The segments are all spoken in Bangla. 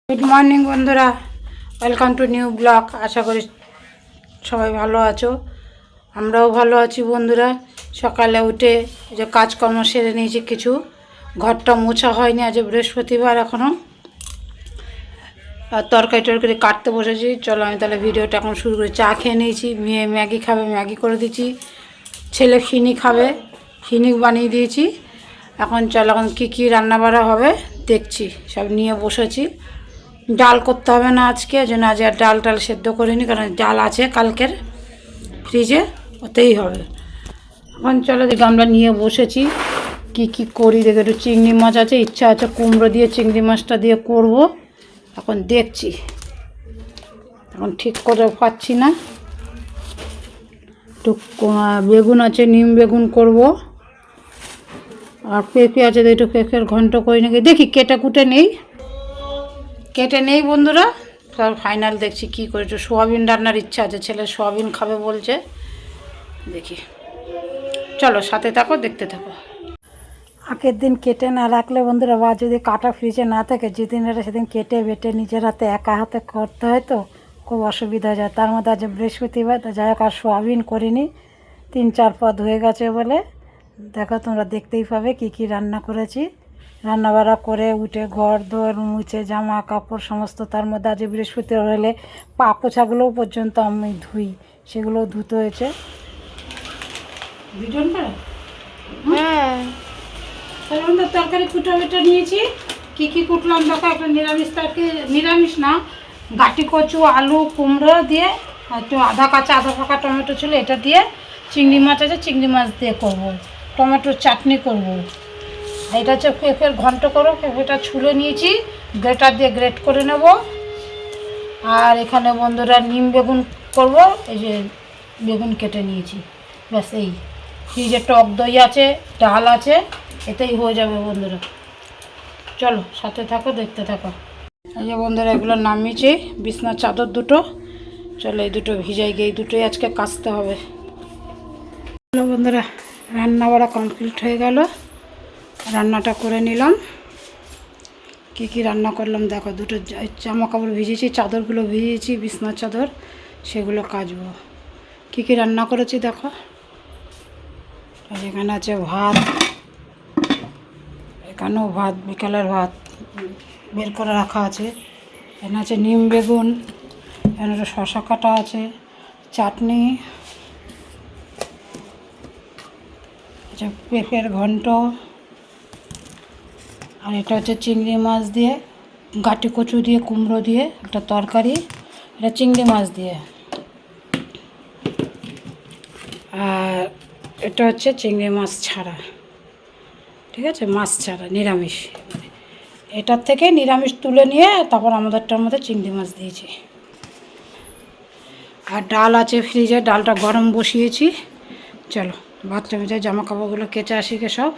গুড মর্নিং বন্ধুরা, ওয়েলকাম টু নিউ ব্লগ। আশা করি সবাই ভালো আছো, আমরাও ভালো আছি বন্ধুরা। সকালে উঠে যে কাজকর্ম সেরে নিয়েছি, কিছু ঘরটা মোছা হয়নি, আজ বৃহস্পতিবার এখনও। আর তরকারি কাটতে বসেছি। চলো আমি তাহলে ভিডিওটা এখন শুরু করি। চা খেয়ে নিয়েছি, মেয়ে ম্যাগি খাবে, ম্যাগি করে দিয়েছি। ছেলে খিনি খাবে, খিনি বানিয়ে দিয়েছি। এখন চলো এখন কী রান্না বাড়া হবে দেখছি, সব নিয়ে বসেছি। ডাল করতে হবে না আজকে, জন্য আজ আর ডাল সেদ্ধ করিনি, কারণ ডাল আছে কালকের ফ্রিজে, ওতেই হবে। এখন চলো দেখি, আমরা নিয়ে বসেছি কি করি দেখে। একটু চিংড়ি মাছ আছে, ইচ্ছা আছে কুমড়ো দিয়ে চিংড়ি মাছটা দিয়ে করব। এখন দেখছি, এখন ঠিক করে পাচ্ছি না। একটু বেগুন আছে, নিম বেগুন করব। আর পেঁপে আছে, একটু পেঁপের ঘন্ট করে নাকি দেখি, কেটে নেই বন্ধুরা। সব ফাইনাল দেখছি কী করে। একটু সোয়াবিন রান্নার ইচ্ছা আছে, ছেলে সোয়াবিন খাবে বলছে, দেখি। চলো সাথে থাকো, দেখতে থাকো। আগের দিন কেটে না রাখলে বন্ধুরা, বা যদি কাটা ফ্রিজে না থাকে, যেদিন এটা সেদিন কেটে বেটে নিজের হাতে একা হাতে করতে হয়, তো খুব অসুবিধা হয়ে যায়। তার মধ্যে আজ বৃহস্পতিবার, তো যাই হোক আর সোয়াবিন করিনি, 3-4 পদ হয়ে গেছে বলে। দেখো তোমরা দেখতেই পাবে কি রান্না করেছি। রান্নাবাড়া করে উঠে ঘর দোর মুছে জামা কাপড় সমস্ত, তার মধ্যে আজ বৃহস্পতিবার হলে পা পোছাগুলোও পর্যন্ত আমি ধুই, সেগুলো ধুতে হয়েছে। হ্যাঁ, তরকারি কুটা নিয়েছি। কী কুটলাম দেখো। একটা নিরামিষ না, গাটি কচু, আলু কুমড়ো দিয়ে, একটু আধা পাকা টমেটো ছিল, এটা দিয়ে। চিংড়ি মাছ আছে, চিংড়ি মাছ দিয়ে করবো। টমেটোর চাটনি করব। এটা হচ্ছে পেঁপের ঘন্ট করবো। পেঁপেটা ছুলে নিয়েছি, গ্রেটার দিয়ে গ্রেট করে নেব। আর এখানে বন্ধুরা নিম বেগুন করব, এই যে বেগুন কেটে নিয়েছি, ব্যাস। এই ফ্রিজে টক দই আছে, ডাল আছে, এতেই হয়ে যাবে বন্ধুরা। চলো সাথে থাকো, দেখতে থাকো। এই যে বন্ধুরা এগুলো নামিয়েছি, বিছনার চাদর দুটো। চলো এই দুটো ভিজাই গিয়ে, এই দুটোই আজকে কাচতে হবে। চলো বন্ধুরা, রান্না বাড়া কমপ্লিট হয়ে গেল, রান্নাটা করে নিলাম। কি রান্না করলাম দেখো। দুটো জামা কাপড় ভিজিয়েছি, চাদরগুলো ভিজিয়েছি, বিছনার চাদর, সেগুলো কাচবো। কি রান্না করেছি দেখো। এখানে আছে ভাত, এখানেও ভাত, বিকালের ভাত বের করে রাখা আছে। এখানে আছে নিম বেগুন, এখানে একটা শশা কাটা আছে, চাটনি, আচ্ছা পেঁপের ঘন্ট, আর এটা হচ্ছে চিংড়ি মাছ দিয়ে, গাটি কচু দিয়ে, কুমড়ো দিয়ে একটা তরকারি। এটা চিংড়ি মাছ দিয়ে। আর এটা হচ্ছে চিংড়ি মাছ ছাড়া, ঠিক আছে, মাছ ছাড়া নিরামিষ। এটার থেকে নিরামিষ তুলে নিয়ে তারপর আমাদেরটার মধ্যে চিংড়ি মাছ দিয়েছি। আর ডাল আছে ফ্রিজে, ডালটা গরম বসিয়েছি। চলো বাথরুমে যাই, জামা কাপড়গুলো কেচে আসি গে সব।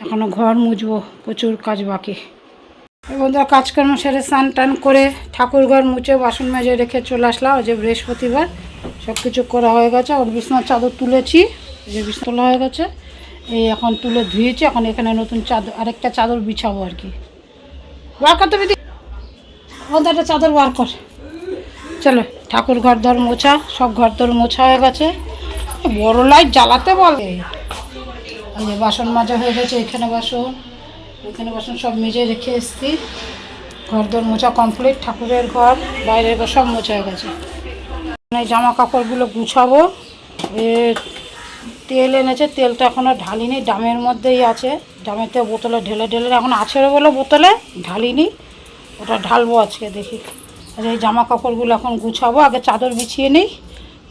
এখনও ঘর মুছবো, প্রচুর কাজ বাকি। বন্ধুরা কাজকর্ম সেরে স্নান টান করে ঠাকুর ঘর মুছে বাসন মেজে রেখে চলে আসলাম। যে বৃহস্পতিবার সব কিছু করা হয়ে গেছে। ওর বিছনার চাদর তুলেছি, যে বিছনা তোলা হয়ে গেছে, এই এখন তুলে ধুয়েছি। এখন এখানে নতুন চাদর, আরেকটা চাদর বিছাবো আর কি। বার করতে বিধি, ওদের একটা চাদর বার কর। চলো ঠাকুর ঘর দর মোছা, সব ঘর দর মোছা হয়ে গেছে। বড় লাইট জ্বালাতে বলে। এই যে বাসন মাজা হয়ে গেছে, এখানে বাসন, এখানে বাসন সব মেজে রেখে এসেছি। ঘর দর মোছা কমপ্লিট, ঠাকুরের ঘর বাইরের ঘর সব মোছা হয়ে গেছে। এই জামা কাপড়গুলো গুছাবো। তেল এনেছে, তেলটা এখনও ঢালিনি, ড্রামের মধ্যেই আছে। ড্রামেতে বোতলে ঢেলে এখন আছে বলে বোতলে ঢালিনি, ওটা ঢালবো আজকে দেখি। আর এই জামা কাপড়গুলো এখন গুছাবো। আগে চাদর বিছিয়ে নিই,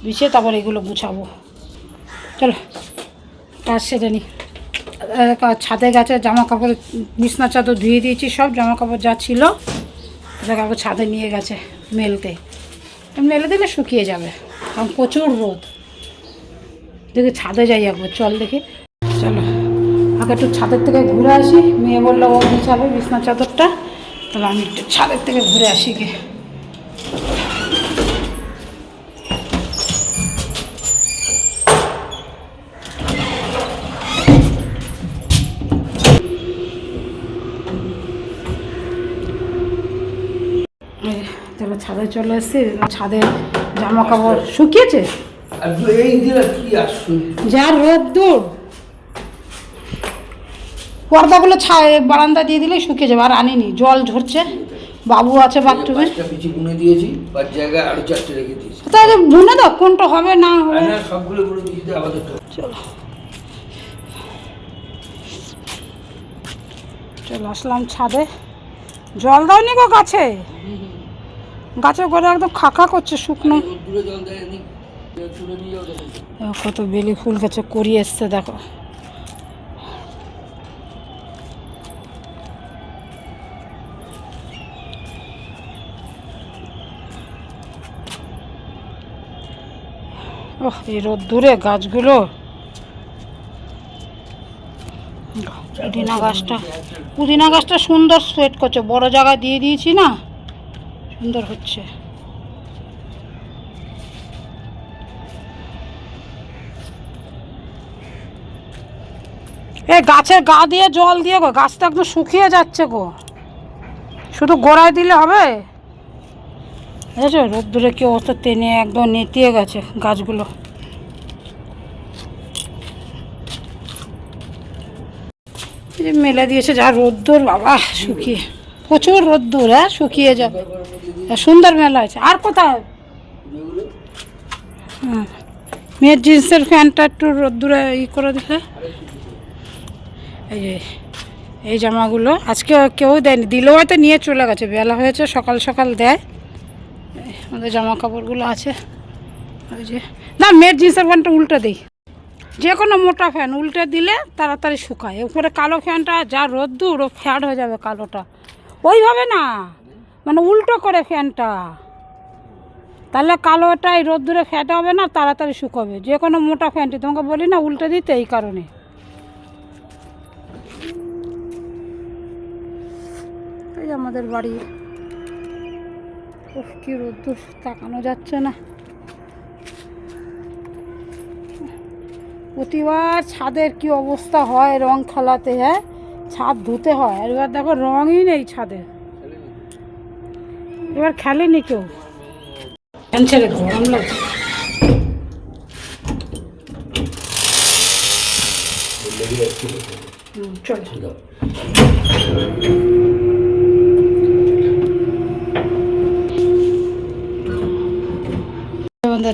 বিছিয়ে তারপর এগুলো গুছাবো। চলো কাজ সেরে নিই। ছাদে গেছে জামা কাপড়, বিছনা চাদর ধুয়ে দিয়েছি, সব জামা কাপড় যা ছিল কাপড় ছাদে নিয়ে গেছে মেলতে। মেলে দিলে শুকিয়ে যাবে, কারণ প্রচুর রোদ। দেখি ছাদে যাই একবার, চল দেখি। চলো আগে একটু ছাদের থেকে ঘুরে আসি। মেয়ে বললো ও বিছাবে বিছনা চাদরটা, তাহলে আমি একটু ছাদের থেকে ঘুরে আসি গে। চলো ছাদে চলে এসেছি। ছাদে জামা কাপড় শুকিয়েছে, যা রোদ্দুর। পর্দাগুলো বারান্দা দিয়ে দিলে শুকিয়ে যাবে। আর আনিনি, জল ঝরছে, বাবু আছে বাথরুমে। তাহলে বুনে দাও, কোনটা হবে না হবে। চলো চলে আসলাম ছাদে। জল দাওনি গো গাছে? গাছে করে একদম খাকা করছে, শুকনো। কত বেলি ফুল গাছে করি এসছে দেখো। ওহ, এই রোদ্দুরে গাছগুলো। পুদিনা গাছটা সুন্দর সেট করছে, বড় জায়গায় দিয়ে দিয়েছি না, সুন্দর হচ্ছে। এই গাছের গা দিয়ে জল দিয়ে গো, গাছটা একদম শুকিয়ে যাচ্ছে গো, শুধু গোড়ায় দিলে হবে? বুঝেছো রোদ্দুরে কি অবস্থা, টেনে একদম নেতিয়ে গেছে গাছগুলো। মেলে দিয়েছে যা রোদ্দুর বাবা, শুকিয়ে প্রচুর রোদ্দুর। হ্যাঁ, শুকিয়ে যাবে। সুন্দর মেলা আছে। আর কোথায়? হ্যাঁ, মেয়ের জিন্সের প্যান্টটা একটু রোদ্দুরে করে দিলে। এই জামাগুলো আজকে কেউ দেয়নি, দিলেও হয়তো নিয়ে চলে গেছে, বেলা হয়েছে, সকাল সকাল দেয়। আমাদের জামা কাপড়গুলো আছে। ওই যে না, মেয়ের জিন্সের প্যান্টটা উল্টে দিই, যে কোনো মোটা ফ্যান উল্টে দিলে তাড়াতাড়ি শুকায়। উপরে কালো ফ্যানটা যা রোদ্দুর, ও ফ্যাড হয়ে যাবে কালোটা। ওইভাবে না, মানে উল্টো করে ফ্যানটা, তাহলে কালোটাই রোদ্দুরে ফ্যাট হবে না, তাড়াতাড়ি শুকাবে। যে কোনো মোটা ফ্যানটি তোমাকে বলি না উল্টে দিতে, এই কারণে। এই আমাদের বাড়ি, কি রোদ্দুর, তাকানো যাচ্ছে না। প্রতিবার ছাদের কি অবস্থা হয় রং খেলাতে। হ্যাঁ, ছাদ ধুতে হয়, আর এবার দেখো রঙই নেই ছাদে, এবার খেলেনি কেউ। ফ্যান ছেড়ে গরম লাগছে। চলো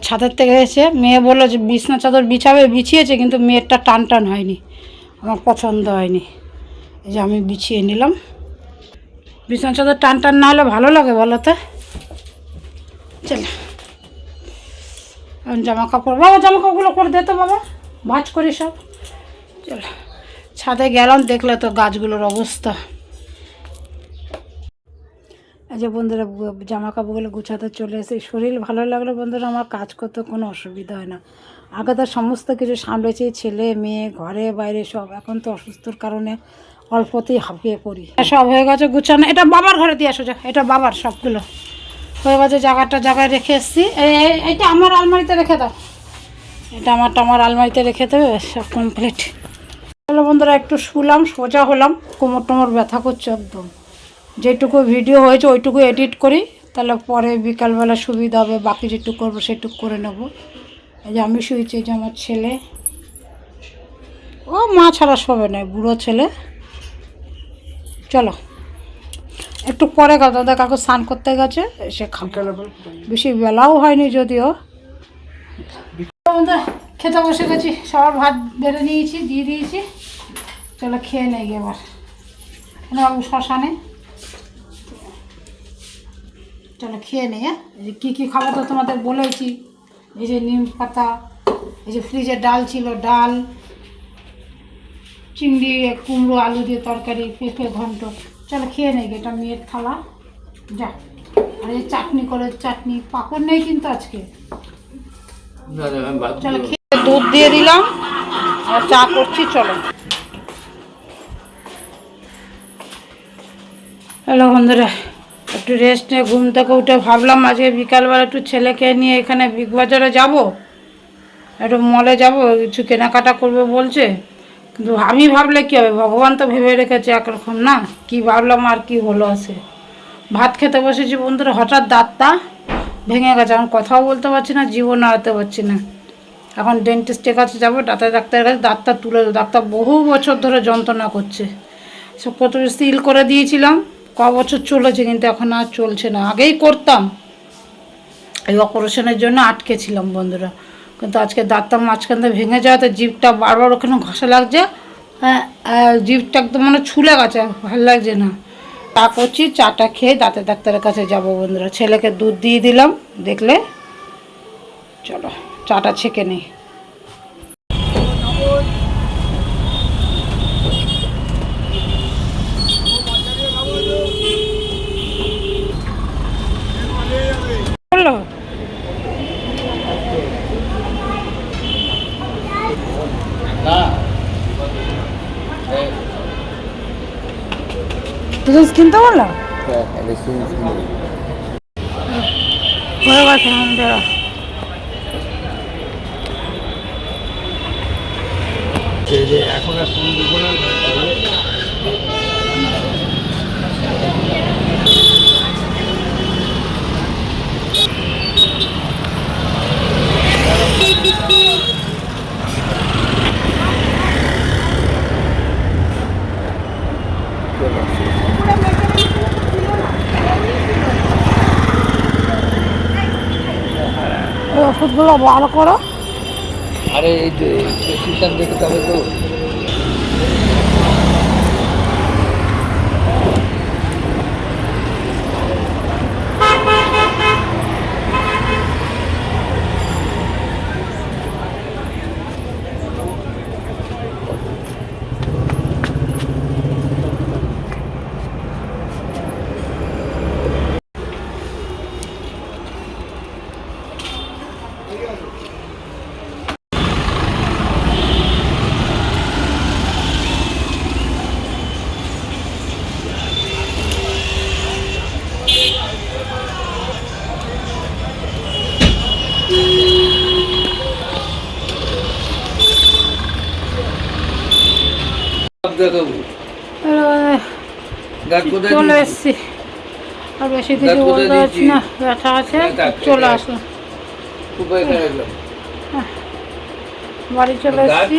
ছাদের থেকে এসে মেয়ে বললো যে বিছনা চাদর বিছাবে, বিছিয়েছে, কিন্তু মেয়েরটা টান টান হয়নি, আমার পছন্দ হয়নি। এই যে আমি বিছিয়ে নিলাম। বিছনা চাদর টান টান না হলে ভালো লাগে বলো তো? চল জামা কাপড়, বাবা জামা কাপড়গুলো করে দে তো বাবা, ভাঁজ করি সব। চল ছাদে গেলাম, দেখলে তো গাছগুলোর অবস্থা। এই যে বন্ধুরা, জামা কাপড়গুলো গুছাতে চলে এসে শরীর ভালো লাগলে বন্ধুরা আমার কাজ করতে কোনো অসুবিধা হয় না। আগে তো সমস্ত কিছু সামলেছি, ছেলে মেয়ে ঘরে বাইরে সব। এখন তো অসুস্থর কারণে অল্পতেই হাঁপিয়ে পড়ি। সব হয়ে গেছে গুছানো। এটা বাবার ঘরে দিয়ে আসো, যা, এটা বাবার সবগুলো হয়ে গেছে। জায়গায় রেখে এসেছি। এইটা আমার আলমারিতে রেখে দাও, এটা আমার আলমারিতে রেখে দেবে, সব কমপ্লিট। চলো বন্ধুরা, একটু শুলাম, সোজা হলাম, কোমর টোমর ব্যথা করছে একদম। যেটুকু ভিডিও হয়েছে ওইটুকু এডিট করি, তাহলে পরে বিকালবেলা সুবিধা হবে, বাকি যেটুকু করবো সেটুকু করে নেব। এই যে আমি শুয়েছি, এই যে আমার ছেলে, ও মা ছাড়া শোবে না, বুড়ো ছেলে। চলো একটু পরে দাদা কাকু স্নান করতে গেছে, এসে খাবো। বেশি বেলাও হয়নি যদিও। খেতে বসে গেছি, সবার ভাত বেড়ে নিয়েছি, দিয়ে দিয়েছি। চলো খেয়ে নেই এবার, বাবু শ্মশানে। চলো খেয়ে নেই। হ্যাঁ, এই যে কী কী খাবো তো তোমাদের বলেছি। এই যে নিম পাতা, এই যে ফ্রিজে ডাল ছিল, ডাল, চিংড়ি কুমড়ো আলু দিয়ে তরকারি, পেঁপে ঘন্ট। চলো খেয়ে নেই, এটা মেয়ের থালা যা। আর এই চাটনি করে, চাটনি পাঁপড় নেই কিন্তু আজকে। চলো খেয়ে, দুধ দিয়ে দিলাম আর চা করছি। চলো হ্যালো বন্ধুরা, একটু রেস্ট নিয়ে ঘুম থেকে উঠে ভাবলাম আজকে বিকালবেলা একটু ছেলেকে নিয়ে এখানে বিগ বাজারে যাব, একটু মলে যাব, কিছু কেনাকাটা করবে বলছে। কিন্তু আমি ভাবলে কী হবে, ভগবান তো ভেবে রেখেছে একরকম না, কি ভাবলাম আর কি হলো আছে। ভাত খেতে বসেছি বন্ধুরা, হঠাৎ দাঁতটা ভেঙে গেছে, এখন কথাও বলতে পারছি না, জীবও নাড়াতে পারছি না। এখন ডেন্টিস্টের কাছে যাবো, ডাক্তারের কাছে দাঁতটা তুলে দেবো। ডাক্তার বহু বছর ধরে যন্ত্রণা করছে, সব কত সিল করে দিয়েছিলাম, ক বছর চলেছে, কিন্তু এখন আর চলছে না। আগেই করতাম, এই অপারেশনের জন্য আটকে ছিলাম বন্ধুরা। কিন্তু আজকে দাঁতটা মাঝখান থেকে ভেঙে যাওয়াতে জিভটা বারবার ওখানে ঘষা লাগছে, জিভটা একদম মানে ছুলে গেছে, ভালো লাগছে না। চা করছি, চাটা খেয়ে দাঁতের ডাক্তারের কাছে যাবো বন্ধুরা। ছেলেকে দুধ দিয়ে দিলাম, দেখলে চলো চাটা ছেঁকে নিই। বললো দুধ কিনতে বললো হয়ে গেছে আমাদের। এখন আর ফোন দিব না। ওষুধগুলো ভালো করো। আরে এই যে প্রেসক্রিপশন দেখে তবে তো দেখাবো। চলে এসছি, আর বেশি কিছু বলতে পারছি না, ব্যথা আছে, চলে আসলাম, বাড়ি চলে এসছি।